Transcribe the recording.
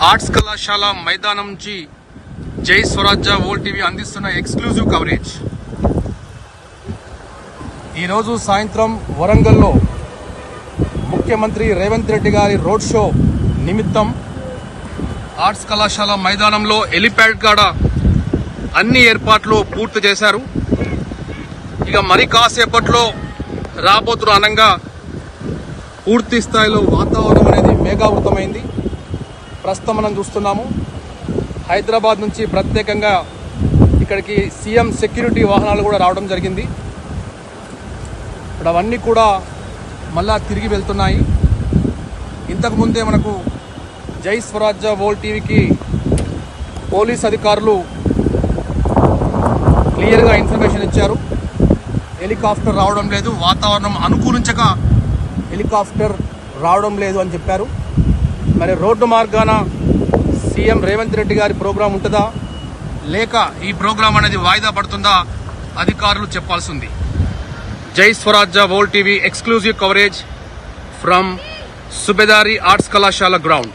Arts కళాశాల మైదానం నుంచి జై స్వరాజ్య వరల్డ్ టీవీ అందిస్తున్న ఎక్స్క్లూజివ్ కవరేజ్. ఈరోజు సాయంత్రం వరంగల్లో ముఖ్యమంత్రి రేవంత్ రెడ్డి గారి రోడ్ షో నిమిత్తం ఆర్ట్స్ కళాశాల మైదానంలో హెలిప్యాడ్ కాడ అన్ని ఏర్పాట్లు పూర్తి చేశారు. ఇక మరి కాసేపట్లో రాబోతున్న అనంగా పూర్తి స్థాయిలో వాతావరణం అనేది మేఘావృతమైంది. ప్రస్తుతం మనం చూస్తున్నాము హైదరాబాద్ నుంచి ప్రత్యేకంగా ఇక్కడికి సీఎం సెక్యూరిటీ వాహనాలు కూడా రావడం జరిగింది. ఇప్పుడు అవన్నీ కూడా మళ్ళా తిరిగి వెళ్తున్నాయి. ఇంతకుముందే మనకు జై స్వరాజ్య వరల్డ్ టీవీకి పోలీస్ అధికారులు క్లియర్గా ఇన్ఫర్మేషన్ ఇచ్చారు. హెలికాప్టర్ రావడం లేదు, వాతావరణం అనుకూలించక హెలికాప్టర్ రావడం లేదు అని చెప్పారు. మరి రోడ్డు మార్గాన సీఎం రేవంత్ రెడ్డి గారి ప్రోగ్రాం ఉంటుందా లేక ఈ ప్రోగ్రాం అనేది వాయిదా పడుతుందా అధికారులు చెప్పాల్సి ఉంది. జై స్వరాజ్య world TV exclusive coverage from Subedari arts కళాశాల గ్రౌండ్.